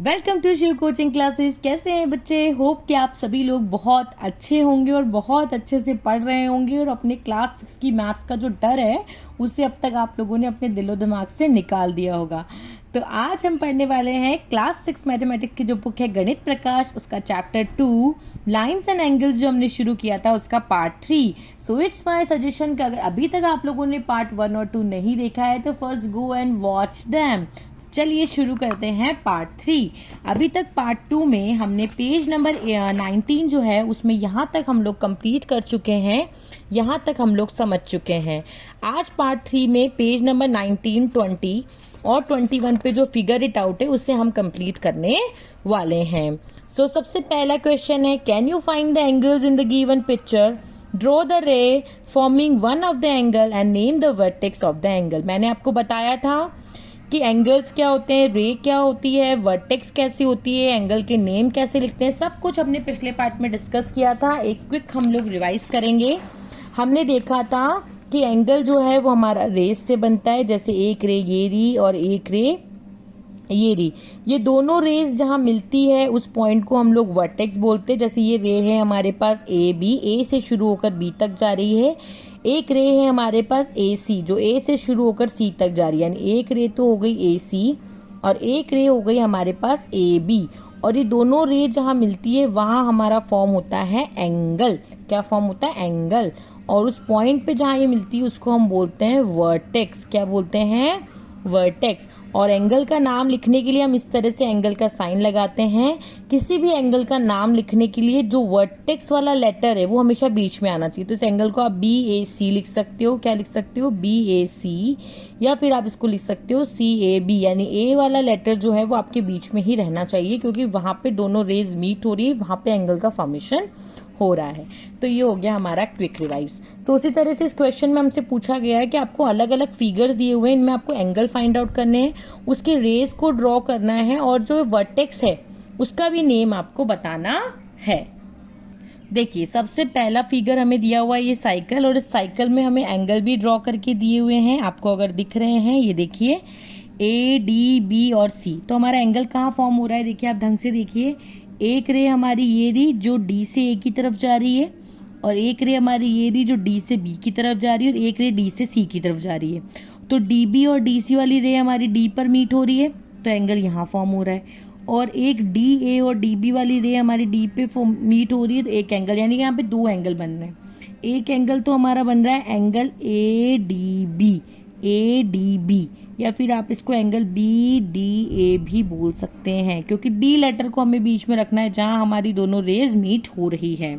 Welcome to Shiv coaching classes. कैसे हैं बच्चे? होप कि आप सभी लोग बहुत अच्छे होंगे और बहुत अच्छे से पढ़ रहे होंगे और अपने क्लास 6 की मैथ्स का जो डर है उसे अब तक आप लोगों ने अपने दिलो दिमाग से निकाल दिया होगा। तो आज हम पढ़ने वाले हैं क्लास 6 मैथमेटिक्स की जो बुक है गणित प्रकाश, उसका चैप्टर 2 लाइन्स एंड एंगल्स जो हमने शुरू किया था उसका part 3। So it's my suggestion कि अगर अभी तक आप लोगों ने पार्ट 1 और 2 नहीं देखा है तो first go and watch them. चलिए शुरू करते हैं पार्ट 3। अभी तक पार्ट 2 में हमने पेज नंबर 19 जो है उसमें यहाँ तक हम लोग कंप्लीट कर चुके हैं, यहाँ तक हम लोग समझ चुके हैं। आज पार्ट 3 में पेज नंबर 19, 20 और 21 पे जो फिगर इट आउट है उससे हम कंप्लीट करने वाले हैं। सो सबसे पहला क्वेश्चन है, can you find the angles in the given picture? Draw the रे forming one of the angle and name the vertex of the angle. मैंने आपको बताया था कि एंगल्स क्या होते हैं, रे क्या होती है, वर्टेक्स कैसी होती है, एंगल के नेम कैसे लिखते हैं, सब कुछ हमने पिछले पार्ट में डिस्कस किया था। एक क्विक हम लोग रिवाइज करेंगे। हमने देखा था कि एंगल जो है वो हमारा रेस से बनता है, जैसे एक रे ये री और एक रे ये री। ये दोनों रेज जहाँ मिलती है उस पॉइंट को हम लोग वर्टेक्स बोलते हैं। जैसे ये रे है हमारे पास ए बी, ए से शुरू होकर बी तक जा रही है। एक रे है हमारे पास ए सी जो ए से शुरू होकर सी तक जा रही है, यानी एक रे तो हो गई ए सी और एक रे हो गई हमारे पास ए बी। और ये दोनों रे जहाँ मिलती है वहाँ हमारा फॉर्म होता है एंगल। क्या फॉर्म होता है? एंगल। और उस पॉइंट पे जहाँ ये मिलती है उसको हम बोलते हैं वर्टेक्स। क्या बोलते हैं? वर्टेक्स। और एंगल का नाम लिखने के लिए हम इस तरह से एंगल का साइन लगाते हैं। किसी भी एंगल का नाम लिखने के लिए जो वर्टेक्स वाला लेटर है वो हमेशा बीच में आना चाहिए। तो इस एंगल को आप बी ए सी लिख सकते हो। क्या लिख सकते हो? बी ए सी। या फिर आप इसको लिख सकते हो सी ए बी, यानी ए वाला लेटर जो है वो आपके बीच में ही रहना चाहिए, क्योंकि वहाँ पे दोनों रेज मीट हो रही है, वहाँ पे एंगल का फॉर्मेशन हो रहा है। तो ये हो गया हमारा क्विक रिवाइज। सो उसी तरह से इस क्वेश्चन में हमसे पूछा गया है कि आपको अलग अलग फिगर्स दिए हुए हैं, इनमें आपको एंगल फाइंड आउट करने हैं, उसके रेस को ड्रॉ करना है और जो वर्टेक्स है उसका भी नेम आपको बताना है। देखिए सबसे पहला फिगर हमें दिया हुआ है ये साइकिल, और इस साइकिल में हमें एंगल भी ड्रॉ करके दिए हुए हैं। आपको अगर दिख रहे हैं ये देखिए ए डी बी और सी। तो हमारा एंगल कहाँ फॉर्म हो रहा है? देखिए आप ढंग से देखिए, एक रे हमारी ये री जो डी से ए की तरफ जा रही है, और एक रे हमारी ये री जो डी से बी की तरफ जा रही है, और एक रे डी से सी की तरफ जा रही है। तो डी बी और डी सी वाली रे हमारी डी पर मीट हो रही है, तो एंगल यहाँ फॉर्म हो रहा है। और एक डी ए और डी बी वाली रे हमारी डी पे मीट हो रही है, तो एक एंगल, यानी कि यहाँ पे दो एंगल बन रहे हैं। एक एंगल तो हमारा बन रहा है angle A D B, A D B, या फिर आप इसको एंगल बी डी ए भी बोल सकते हैं, क्योंकि डी लेटर को हमें बीच में रखना है जहां हमारी दोनों रेज मीट हो रही है।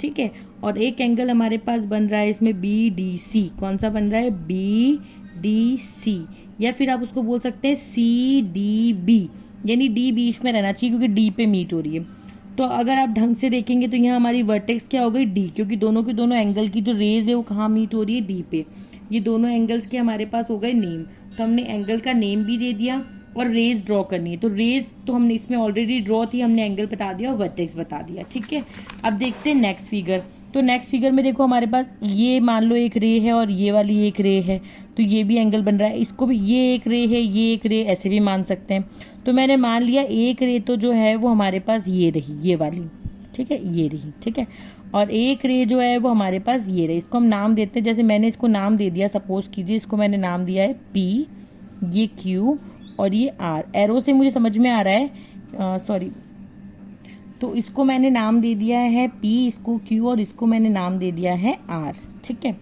ठीक है। और एक एंगल हमारे पास बन रहा है इसमें बी डी सी। कौन सा बन रहा है? B D C. या फिर आप उसको बोल सकते हैं सी डी बी, यानी डी बीच में रहना चाहिए क्योंकि डी पे मीट हो रही है। तो अगर आप ढंग से देखेंगे तो यहाँ हमारी वर्टेक्स क्या हो गई? डी, क्योंकि दोनों के दोनों एंगल की जो रेज है वो कहाँ मीट हो रही है? डी पे। ये दोनों एंगल्स के हमारे पास हो गए नेम। तो हमने एंगल का नेम भी दे दिया और रेज ड्रॉ करनी है। तो रेज तो हमने इसमें ऑलरेडी ड्रॉ थी, हमने एंगल बता दिया और वर्टेक्स बता दिया। ठीक है। अब देखते हैं नेक्स्ट फिगर। तो नेक्स्ट फिगर में देखो हमारे पास ये मान लो एक रे है और ये वाली एक रे है, तो ये भी एंगल बन रहा है। इसको भी ये एक रे है, ये एक रे, ऐसे भी मान सकते हैं। तो मैंने मान लिया एक रे तो जो है वो हमारे पास ये रही, ये वाली। ठीक है, ये रही। ठीक है। और एक रे जो है वो हमारे पास ये रही। इसको हम नाम देते हैं, जैसे मैंने इसको नाम दे दिया, सपोज कीजिए इसको मैंने नाम दिया है पी, ये क्यू और ये आर। एरो से मुझे समझ में आ रहा है, सॉरी, तो इसको मैंने नाम दे दिया है पी, इसको क्यू और इसको मैंने नाम दे दिया है आर। ठीक है।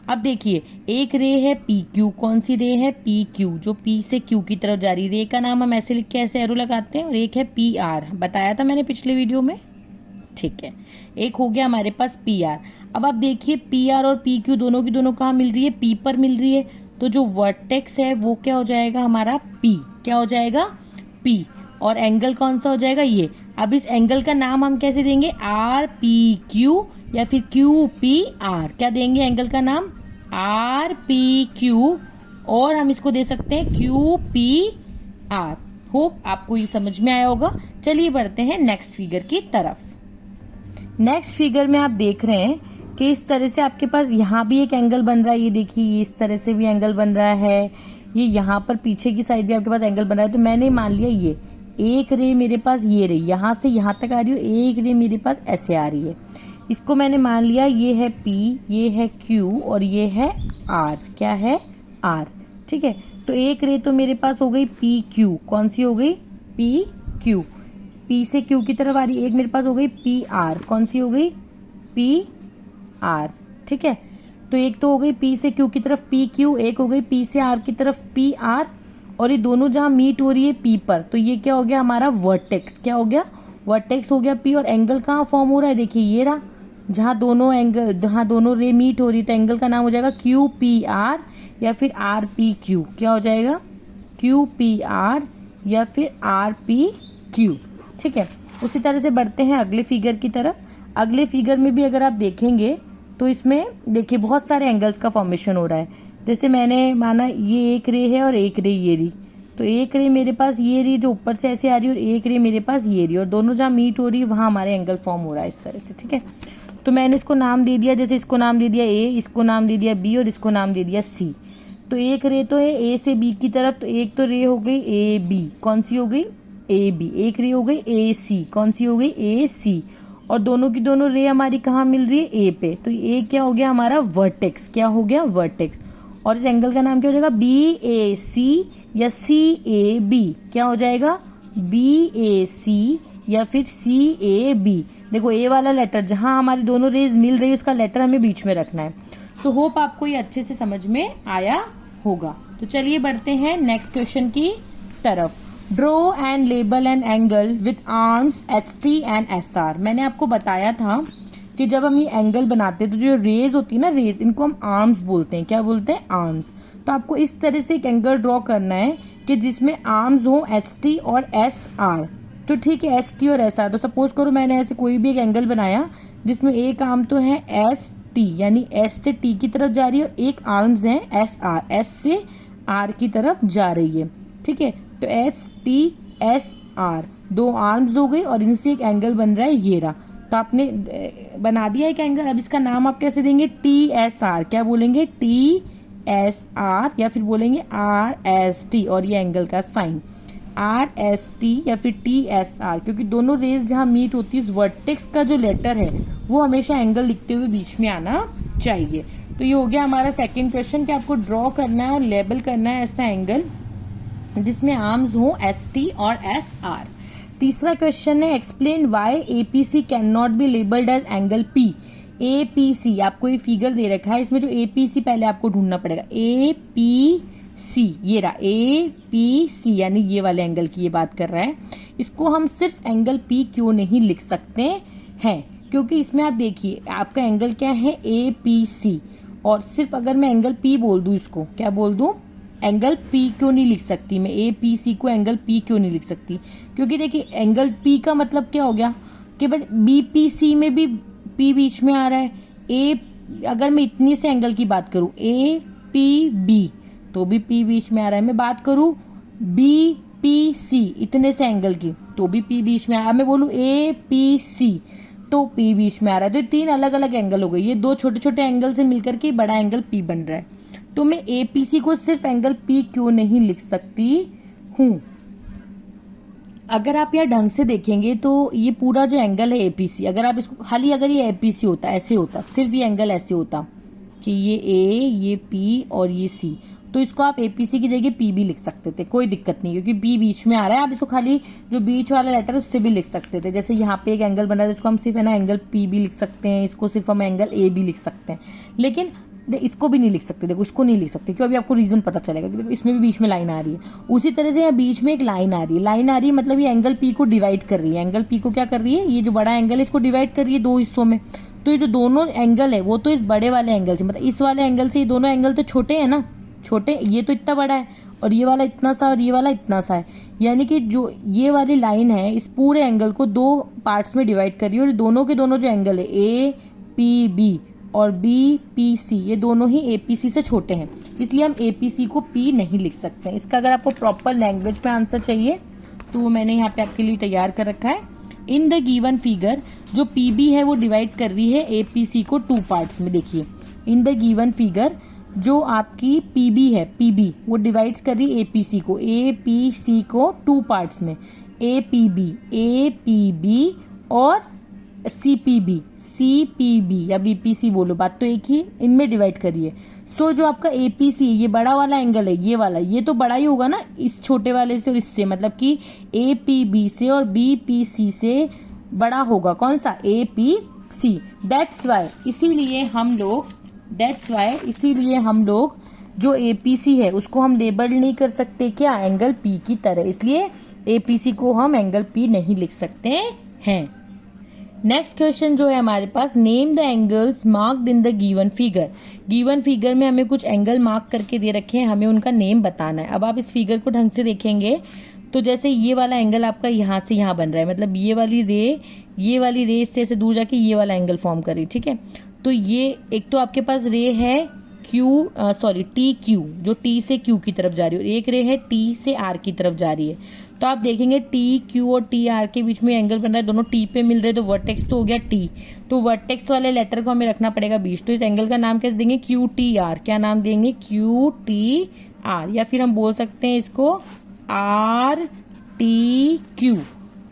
अब देखिए एक रे है पी क्यू। कौन सी रे है? पी क्यू, जो पी से क्यू की तरफ जा रही है। रे का नाम हम ऐसे लिख के ऐसे एरो लगाते हैं। और एक है पी आर, बताया था मैंने पिछले वीडियो में। ठीक है, एक हो गया हमारे पास पी आर। अब आप देखिए पी आर और पी क्यू दोनों की दोनों कहाँ मिल रही है? पी पर मिल रही है। तो जो वर्टेक्स है वो क्या हो जाएगा? हमारा पी। क्या हो जाएगा? पी। और एंगल कौन सा हो जाएगा? ये। अब इस एंगल का नाम हम कैसे देंगे? आर पी क्यू या फिर क्यू पी आर। क्या देंगे एंगल का नाम? आर पी क्यू, और हम इसको दे सकते हैं क्यू पी आर। होप आपको ये समझ में आया होगा। चलिए बढ़ते हैं नेक्स्ट फिगर की तरफ। नेक्स्ट फिगर में आप देख रहे हैं कि इस तरह से आपके पास यहाँ भी एक एंगल बन रहा है। ये देखिए इस तरह से भी एंगल बन रहा है। ये यहाँ पर पीछे की साइड भी आपके पास एंगल बन रहा है। तो मैंने मान लिया एक रे मेरे पास ये रही, यहाँ से यहाँ तक आ रही है, और एक रे मेरे पास ऐसे आ रही है। इसको मैंने मान लिया ये है P, ये है Q और ये है R। क्या है? R। ठीक है, तो एक रे तो मेरे पास हो गई PQ। कौन सी हो गई? PQ। P से Q की तरफ आ रही, एक मेरे पास हो गई PR। कौन सी हो गई? PR। ठीक है, तो एक तो हो गई P से Q की तरफ PQ, एक हो गई P से R की तरफ PR, और ये दोनों जहाँ मीट हो रही है P पर, तो ये क्या हो गया हमारा? वर्टेक्स। क्या हो गया? वर्टेक्स हो गया P। और एंगल कहाँ फॉर्म हो रहा है? देखिए ये रहा, जहाँ दोनों एंगल, जहाँ दोनों रे मीट हो रही है, तो एंगल का नाम हो जाएगा QPR या फिर RPQ। क्या हो जाएगा? QPR या फिर RPQ। ठीक है, उसी तरह से बढ़ते हैं अगले फिगर की तरफ। अगले फिगर में भी अगर आप देखेंगे तो इसमें देखिए बहुत सारे एंगल्स का फॉर्मेशन हो रहा है। जैसे मैंने माना ये एक रे है और एक रे ये रही, तो एक रे मेरे पास ये रही जो ऊपर से ऐसे आ रही है, और एक रे मेरे पास ये रही, और दोनों जहाँ मीट हो रही है वहाँ हमारे एंगल फॉर्म हो रहा है इस तरह से। ठीक है, तो मैंने इसको नाम दे दिया, जैसे इसको नाम दे दिया A, इसको नाम दे दिया B और इसको नाम दे दिया C। तो एक रे तो है A से B की तरफ, तो एक तो रे हो गई AB। कौन सी हो गई? AB। एक रे हो गई AC। कौन सी हो गई? AC। और दोनों की दोनों रे हमारी कहाँ मिल रही है? A पे। तो ये क्या हो गया हमारा? वर्टेक्स। क्या हो गया? वर्टेक्स। और इस एंगल का नाम क्या हो जाएगा? BAC या CAB। क्या हो जाएगा? BAC या फिर CAB। देखो ए वाला लेटर जहां हमारी दोनों रेज मिल रही है उसका लेटर हमें बीच में रखना है। सो होप आपको ये अच्छे से समझ में आया होगा। तो चलिए बढ़ते हैं नेक्स्ट क्वेश्चन की तरफ। Draw and label an angle with arms ST and SR। मैंने आपको बताया था कि जब हम ये एंगल बनाते हैं तो जो रेज होती है ना, रेज, इनको हम आर्म्स बोलते हैं। क्या बोलते हैं? आर्म्स। तो आपको इस तरह से एक एंगल ड्रॉ करना है कि जिसमें आर्म्स हो ST और SR। तो ठीक है, ST और SR। तो सपोज करो मैंने ऐसे कोई भी एक एंगल बनाया जिसमें एक आर्म तो है ST यानी S से T की तरफ जा रही है, और एक आर्म्स है SR, S से R की तरफ जा रही है। ठीक है, तो ST SR दो आर्म्स हो गई और इनसे एक एंगल बन रहा है ये रहा। तो आपने बना दिया एक एंगल। अब इसका नाम आप कैसे देंगे? TSR। क्या बोलेंगे? TSR या फिर बोलेंगे RST, और ये एंगल का साइन RST या फिर TSR, क्योंकि दोनों रेज जहाँ मीट होती है उस वर्टेक्स का जो लेटर है वो हमेशा एंगल लिखते हुए बीच में आना चाहिए। तो ये हो गया हमारा सेकंड क्वेश्चन कि आपको ड्रॉ करना है और लेबल करना है ऐसा एंगल जिसमें आर्म्स हो ST और SR। तीसरा क्वेश्चन है explain why APC can not be labelled as angle P। APC आपको ये फिगर दे रखा है, इसमें जो APC पहले आपको ढूंढना पड़ेगा। APC ये रहा, APC यानी ये वाले एंगल की ये बात कर रहा है। इसको हम सिर्फ एंगल P क्यों नहीं लिख सकते हैं? क्योंकि इसमें आप देखिए आपका एंगल क्या है? APC। और सिर्फ अगर मैं एंगल P बोल दूं, इसको क्या बोल दूं? एंगल P क्यों नहीं लिख सकती मैं? APC को एंगल P क्यों नहीं लिख सकती? क्योंकि देखिए एंगल P का मतलब क्या हो गया कि भाई BPC में भी P बीच में आ रहा है। अगर मैं इतनी से एंगल की बात करूं APB तो भी P बीच में आ रहा है। मैं बात करूं BPC इतने से एंगल की तो भी P बीच में आ रहा है। मैं बोलूं APC तो P बीच में आ रहा है। तो तीन अलग अलग एंगल हो गए, ये दो छोटे छोटे एंगल से मिलकर के बड़ा एंगल P बन रहा है। तो मैं APC को सिर्फ एंगल P क्यों नहीं लिख सकती हूं? अगर आप यार ढंग से देखेंगे तो ये पूरा जो एंगल है APC, अगर आप इसको खाली अगर ये APC होता, ऐसे होता, सिर्फ ये एंगल ऐसे होता कि ये A, ये P और ये C, तो इसको आप APC की जगह P भी लिख सकते थे, कोई दिक्कत नहीं, क्योंकि P बीच में आ रहा है। आप इसको खाली जो बीच वाला लेटर है उससे भी लिख सकते थे। जैसे यहाँ पे एक एंगल बन रहा है, इसको हम सिर्फ है ना एंगल P भी लिख सकते हैं, इसको सिर्फ हम एंगल A भी लिख सकते हैं, लेकिन इसको भी नहीं लिख सकते। देखो इसको नहीं लिख सकते क्यों? अभी आपको रीजन पता चलेगा कि देखो इसमें भी बीच में लाइन आ रही है। उसी तरह से यहाँ बीच में एक लाइन आ रही है, लाइन आ रही है मतलब ये एंगल P को डिवाइड कर रही है। एंगल P को क्या कर रही है? ये जो बड़ा एंगल है इसको डिवाइड कर रही है दो हिस्सों में। तो ये जो दोनों एंगल है वो तो इस बड़े वाले एंगल से, मतलब इस वाले एंगल से ये दोनों एंगल तो छोटे हैं ना, छोटे, ये तो इतना बड़ा है और ये वाला इतना सा और ये वाला इतना सा है। यानी कि जो ये वाली लाइन है इस पूरे एंगल को दो पार्ट्स में डिवाइड कर रही है, और दोनों के दोनों जो एंगल है APB और BPC ये दोनों ही APC से छोटे हैं, इसलिए हम APC को P नहीं लिख सकते हैं। इसका अगर आपको प्रॉपर लैंग्वेज पे आंसर चाहिए तो वो मैंने यहाँ पे आपके लिए तैयार कर रखा है। इन द गिवन फिगर जो PB है वो डिवाइड कर रही है APC को टू पार्ट्स में। देखिए इन द गिवन फिगर जो आपकी PB है, PB वो डिवाइड्स कर रही है APC को टू पार्ट्स में। APB और CPB या BPC बोलो, बात तो एक ही, इनमें डिवाइड करिए। सो जो आपका APC ये बड़ा वाला एंगल है, ये वाला, ये तो बड़ा ही होगा ना इस छोटे वाले से और इससे, मतलब कि APB से और BPC से बड़ा होगा कौन सा, APC। दैट्स वाई इसीलिए हम लोग जो APC है उसको हम लेबल नहीं कर सकते क्या, एंगल P की तरह, इसलिए APC को हम एंगल P नहीं लिख सकते हैं। नेक्स्ट क्वेश्चन जो है हमारे पास, name the angles marked in the given figure. Given figure में हमें कुछ एंगल मार्क करके दे रखे हैं, हमें उनका नेम बताना है। अब आप इस फिगर को ढंग से देखेंगे तो जैसे ये वाला एंगल आपका यहाँ से यहाँ बन रहा है, मतलब ये वाली रे इससे दूर जाके ये वाला एंगल फॉर्म करी, ठीक है। तो ये एक तो आपके पास रे है TQ, जो T से Q की तरफ जा रही है, और एक रे है T से R की तरफ जा रही है। तो आप देखेंगे TQ और TR के बीच में एंगल बन रहा है, दोनों T पे मिल रहे हैं, तो वर्टेक्स तो हो गया T, तो वर्टेक्स वाले लेटर को हमें रखना पड़ेगा बीच। तो इस एंगल का नाम कैसे देंगे, QTR। क्या नाम देंगे, QTR, या फिर हम बोल सकते हैं इसको RTQ।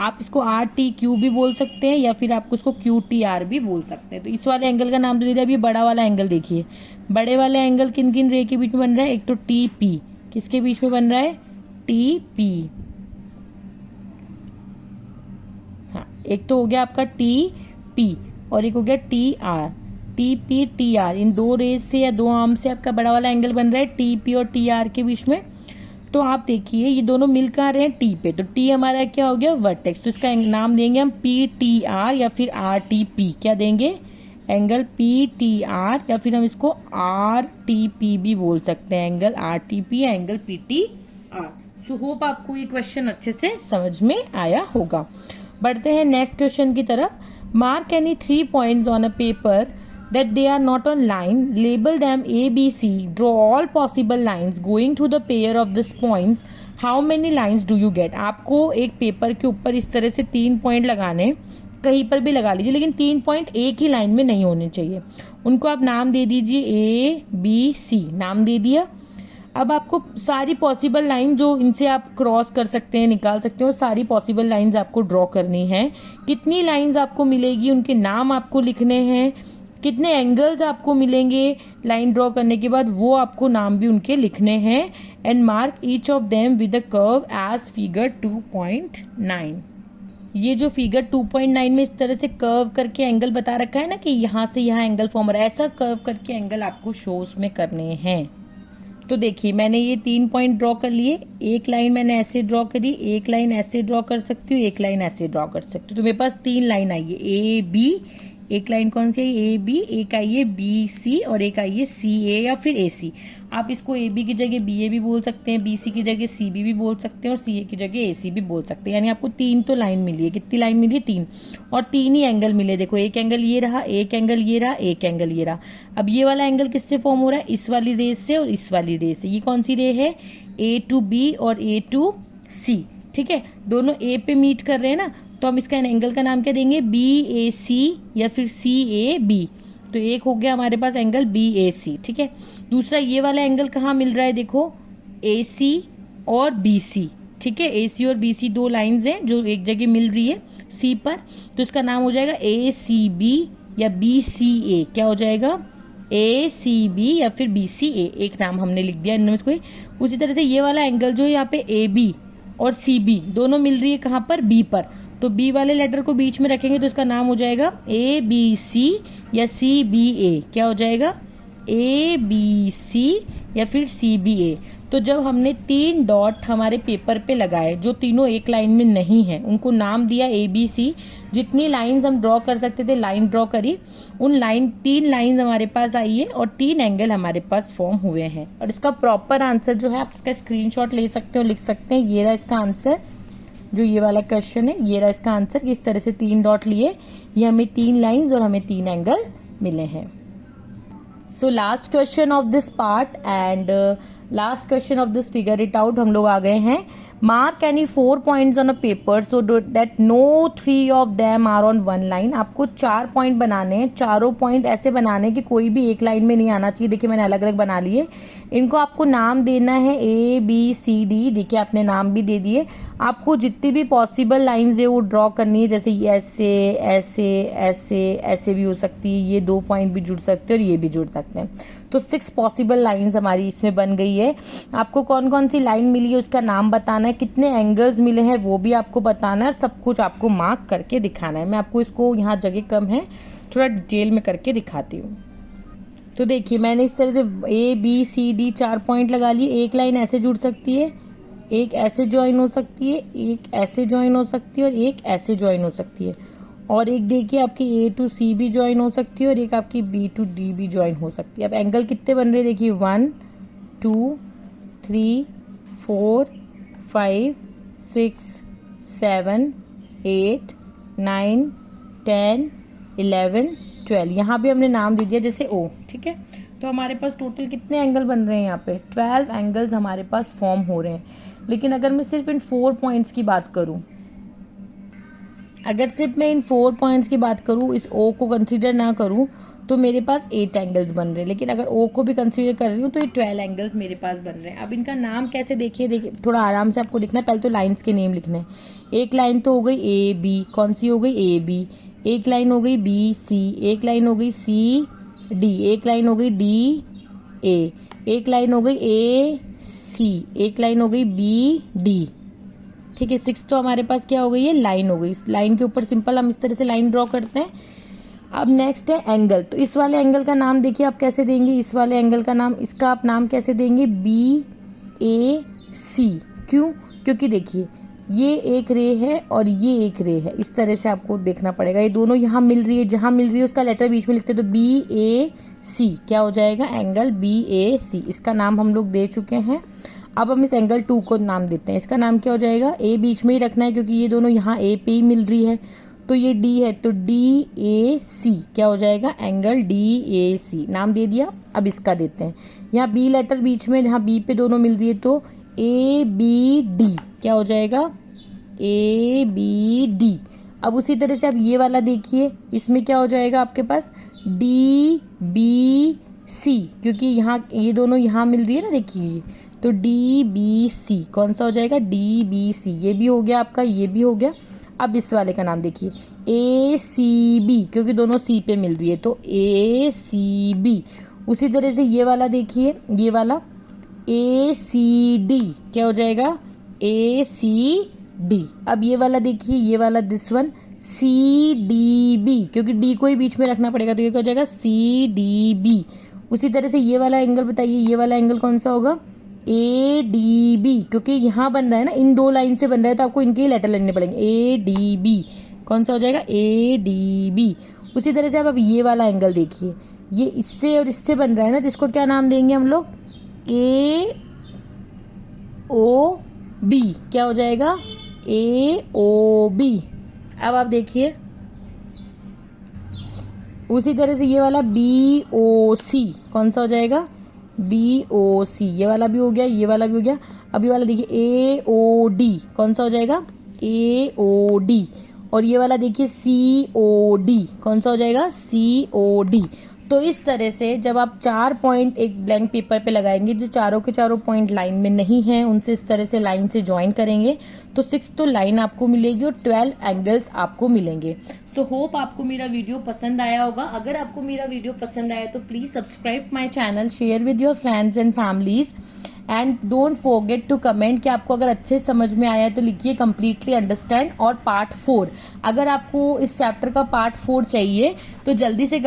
आप इसको RTQ भी बोल सकते हैं या फिर आपको इसको QTR भी बोल सकते हैं। तो इस वाले एंगल का नाम तो दे दिया। अभी बड़ा वाला एंगल देखिए, बड़े वाले एंगल किन किन रे के बीच में बन रहा है, एक तो TP, किसके बीच में बन रहा है, TP, हाँ, एक तो हो गया आपका TP और एक हो गया TR। TP TR इन दो रेज से या दो आर्म से आपका बड़ा वाला एंगल बन रहा है TP और TR के बीच में। तो आप देखिए ये दोनों मिल कहाँ रहे हैं, T पे, तो T हमारा क्या हो गया, वर्टेक्स, तो इसका नाम देंगे हम PTR या फिर RTP। क्या देंगे, एंगल PTR, या फिर हम इसको RTP भी बोल सकते हैं, एंगल RTP या एंगल PTR। सो होप आपको ये क्वेश्चन अच्छे से समझ में आया होगा। बढ़ते हैं नेक्स्ट क्वेश्चन की तरफ। Mark any 3 points on a paper that they are not on line, label them A, B, C, draw all possible lines going through the pair of these points, how many lines do you get। आपको एक paper के ऊपर इस तरह से 3 point लगाने, कहीं पर भी लगा लीजिए, लेकिन 3 पॉइंट एक ही लाइन में नहीं होने चाहिए। उनको आप नाम दे दीजिए A, B, C, नाम दे दिया। अब आपको सारी पॉसिबल लाइन जो इनसे आप क्रॉस कर सकते हैं, निकाल सकते हो, सारी पॉसिबल लाइंस आपको ड्रॉ करनी है। कितनी लाइंस आपको मिलेगी, उनके नाम आपको लिखने हैं, कितने एंगल्स आपको मिलेंगे लाइन ड्रॉ करने के बाद, वो आपको नाम भी उनके लिखने हैं। And mark each of them with a curve as figure 2.9। ये जो फिगर 2.9 में इस तरह से कर्व करके एंगल बता रखा है ना कि यहाँ से यहाँ एंगल फॉर्म हो रहा है, ऐसा कर्व करके एंगल आपको शोज में करने हैं। तो देखिए मैंने ये 3 पॉइंट ड्रॉ कर लिए, एक लाइन मैंने ऐसे ड्रॉ करी, एक लाइन ऐसे ड्रॉ कर सकती हूँ, एक लाइन ऐसे ड्रॉ कर सकती हूँ। तो मेरे पास 3 लाइन आई है, AB, एक लाइन कौन सी आई, AB, एक आई है BC और एक आई है CA या फिर AC। आप इसको AB की जगह BA भी बोल सकते हैं, BC की जगह CB भी बोल सकते हैं और CA की जगह AC भी बोल सकते हैं। यानी आपको 3 तो लाइन मिली है। कितनी लाइन मिली है, 3, और 3 ही एंगल मिले। देखो एक एंगल ये रहा, एक एंगल ये रहा, एक एंगल ये रहा। अब ये वाला एंगल किससे फॉर्म हो रहा है, इस वाली रेस से और इस वाली रेस से। ये कौन सी रे है, A to B और A to C, ठीक है, दोनों A पे मीट कर रहे हैं ना, तो हम इसका एंगल का नाम क्या देंगे, BAC या फिर CAB। तो एक हो गया हमारे पास एंगल BAC, ठीक है। दूसरा ये वाला एंगल कहाँ मिल रहा है, देखो AC और BC, ठीक है, AC और BC 2 लाइंस हैं जो एक जगह मिल रही है C पर, तो इसका नाम हो जाएगा ACB या BCA। क्या हो जाएगा, ACB या फिर BCA, एक नाम हमने लिख दिया इनमें कोई। उसी तरह से ये वाला एंगल जो है यहाँ पे AB और CB दोनों मिल रही है कहाँ पर, B पर, तो B वाले लेटर को बीच में रखेंगे तो इसका नाम हो जाएगा ABC या CBA। क्या हो जाएगा, ABC या फिर CBA। तो जब हमने 3 डॉट हमारे पेपर पे लगाए जो तीनों एक लाइन में नहीं है, उनको नाम दिया ABC, जितनी लाइंस हम ड्रॉ कर सकते थे लाइन ड्रॉ करी, उन 3 लाइंस हमारे पास आई है और 3 एंगल हमारे पास फॉर्म हुए हैं। और इसका प्रॉपर आंसर जो है आप इसका स्क्रीनशॉट ले सकते हो, लिख सकते हैं। ये रहा इसका आंसर, जो ये वाला क्वेश्चन है, ये रहा इसका आंसर। इस तरह से 3 डॉट लिए, ये हमें 3 लाइंस और हमें 3 एंगल मिले हैं। So last question of this part and last question of this figure it out हम लोग आ गए हैं। Mark any 4 points on a paper so that no 3 of them are on one line. आपको 4 पॉइंट बनाने हैं, चारों पॉइंट ऐसे बनाने कि कोई भी एक लाइन में नहीं आना चाहिए। देखिए मैंने अलग अलग बना लिए। इनको आपको नाम देना है ABCD। देखिए आपने नाम भी दे दिए। आपको जितनी भी पॉसिबल लाइंस है वो ड्रॉ करनी है, जैसे ऐसे ऐसे ऐसे ऐसे भी हो सकती है, ये 2 पॉइंट भी जुड़ सकते हैं और ये भी जुड़ सकते हैं। तो 6 पॉसिबल लाइंस हमारी इसमें बन गई है। आपको कौन कौन सी लाइन मिली है उसका नाम बताना है, कितने एंगल्स मिले हैं वो भी आपको बताना है, सब कुछ आपको मार्क करके दिखाना है। मैं आपको इसको, यहाँ जगह कम है, थोड़ा डिटेल में करके दिखाती हूँ। तो देखिए मैंने इस तरह से ABCD 4 पॉइंट लगा लिए। एक लाइन ऐसे जुड़ सकती है, एक ऐसे ज्वाइन हो सकती है, एक ऐसे ज्वाइन हो सकती है और एक ऐसे ज्वाइन हो सकती है। और एक देखिए आपकी A to C भी ज्वाइन हो सकती है और एक आपकी B to D भी ज्वाइन हो सकती है। अब एंगल कितने बन रहे हैं देखिए, 1 2 3 4 5 6 7 8 9 10 11 12। यहाँ भी हमने नाम दे दिया जैसे O, ठीक है। तो हमारे पास टोटल कितने एंगल बन रहे हैं यहाँ पे, 12 एंगल्स हमारे पास फॉर्म हो रहे हैं। लेकिन अगर मैं सिर्फ इन 4 पॉइंट्स की बात करूँ, अगर सिर्फ मैं इन 4 पॉइंट्स की बात करूँ, इस O को कंसीडर ना करूँ, तो मेरे पास 8 एंगल्स बन रहे हैं। लेकिन अगर O को भी कंसीडर कर रही हूँ तो ये 12 एंगल्स मेरे पास बन रहे हैं। अब इनका नाम कैसे देखिए थोड़ा आराम से आपको लिखना है। पहले तो लाइन्स के नेम लिखने हैं। एक लाइन तो हो गई AB, कौन सी हो गई AB। एक लाइन हो गई BC, एक लाइन हो गई CD, एक लाइन हो गई DA, एक लाइन हो गई AC, एक लाइन हो गई BD, ठीक है। 6 तो हमारे पास क्या हो गई है, लाइन हो गई। इस लाइन के ऊपर सिंपल हम इस तरह से लाइन ड्रॉ करते हैं। अब नेक्स्ट है एंगल। तो इस वाले एंगल का नाम देखिए आप कैसे देंगे, इस वाले एंगल का नाम, इसका आप नाम कैसे देंगे, BAC। क्यों, क्योंकि देखिए ये एक रे है और ये एक रे है, इस तरह से आपको देखना पड़ेगा। ये दोनों यहाँ मिल रही है, जहाँ मिल रही है उसका लेटर बीच में लिखते हैं, तो BAC क्या हो जाएगा, एंगल BAC। इसका नाम हम लोग दे चुके हैं। अब हम इस एंगल 2 को नाम देते हैं। इसका नाम क्या हो जाएगा, A बीच में ही रखना है क्योंकि ये दोनों यहाँ A पे ही मिल रही है। तो ये D है तो DAC क्या हो जाएगा, एंगल DAC नाम दे दिया। अब इसका देते हैं, यहाँ B लेटर बीच में, जहाँ B पे दोनों मिल रही है, तो ABD क्या हो जाएगा, ABD। अब उसी तरह से आप ये वाला देखिए, इसमें क्या हो जाएगा आपके पास, DBC, क्योंकि यहाँ ये दोनों यहाँ मिल रही है ना, देखिए तो DBC कौन सा हो जाएगा, DBC। ये भी हो गया आपका, ये भी हो गया। अब इस वाले का नाम देखिए ACB, क्योंकि दोनों C पे मिल रही है, तो ACB। उसी तरह से ये वाला देखिए, ये वाला ACD क्या हो जाएगा, ACD। अब ये वाला देखिए, ये वाला दिस वन CDB, क्योंकि D को ही बीच में रखना पड़ेगा, तो ये क्या हो जाएगा, CDB। उसी तरह से ये वाला एंगल बताइए, ये वाला एंगल कौन सा होगा, ADB, क्योंकि यहाँ बन रहा है ना, इन 2 लाइन से बन रहा है, तो आपको इनके ही लेटर लेने पड़ेंगे। ADB कौन सा हो जाएगा, ADB। उसी तरह से अब ये वाला एंगल देखिए, ये इससे और इससे बन रहा है ना, तो इसको क्या नाम देंगे हम लोग, AOB क्या हो जाएगा, AOB। अब आप देखिए उसी तरह से ये वाला BOC कौन सा हो जाएगा, BOC। ये वाला भी हो गया, ये वाला भी हो गया। अब ये वाला देखिए AOD कौन सा हो जाएगा, AOD। और ये वाला देखिए COD कौन सा हो जाएगा, COD। तो इस तरह से जब आप 4 पॉइंट एक ब्लैंक पेपर पे लगाएंगे, जो चारों के चारों पॉइंट लाइन में नहीं हैं, उनसे इस तरह से लाइन से ज्वाइन करेंगे, तो 6 तो लाइन आपको मिलेगी और 12 एंगल्स आपको मिलेंगे। सो होप आपको मेरा वीडियो पसंद आया होगा। अगर आपको मेरा वीडियो पसंद आया तो please subscribe my channel, share with your friends and families, and don't forget to comment कि आपको अगर अच्छे समझ में आया तो लिखिए कंप्लीटली अंडरस्टैंड। और पार्ट 4, अगर आपको इस चैप्टर का पार्ट 4 चाहिए तो जल्दी से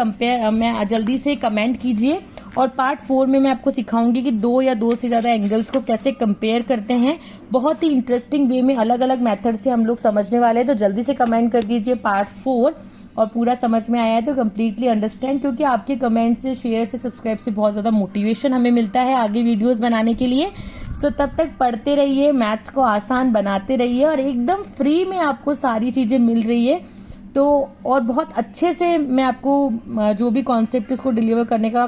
कमेंट कीजिए। और पार्ट 4 में मैं आपको सिखाऊंगी कि 2 या 2 से ज़्यादा एंगल्स को कैसे कंपेयर करते हैं। बहुत ही इंटरेस्टिंग वे में अलग अलग मेथड से हम लोग समझने वाले हैं। तो जल्दी से कमेंट कर दीजिए पार्ट 4, और पूरा समझ में आया है तो कम्प्लीटली अंडरस्टैंड, क्योंकि आपके कमेंट से, शेयर से, सब्सक्राइब से बहुत ज़्यादा मोटिवेशन हमें मिलता है आगे वीडियोस बनाने के लिए। सो तब तक पढ़ते रहिए, मैथ्स को आसान बनाते रहिए, और एकदम फ्री में आपको सारी चीज़ें मिल रही है। तो और बहुत अच्छे से मैं आपको जो भी कॉन्सेप्ट उसको डिलीवर करने का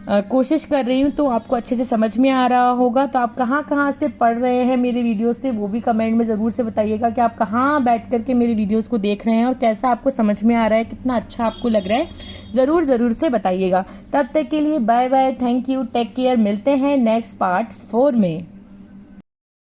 कोशिश कर रही हूँ, तो आपको अच्छे से समझ में आ रहा होगा। तो आप कहाँ कहाँ से पढ़ रहे हैं मेरे वीडियोस से, वो भी कमेंट में ज़रूर से बताइएगा कि आप कहाँ बैठ कर के मेरे वीडियोस को देख रहे हैं और कैसा आपको समझ में आ रहा है, कितना अच्छा आपको लग रहा है, ज़रूर ज़रूर से बताइएगा। तब तक के लिए bye bye, thank you, take care, मिलते हैं नेक्स्ट पार्ट 4 में।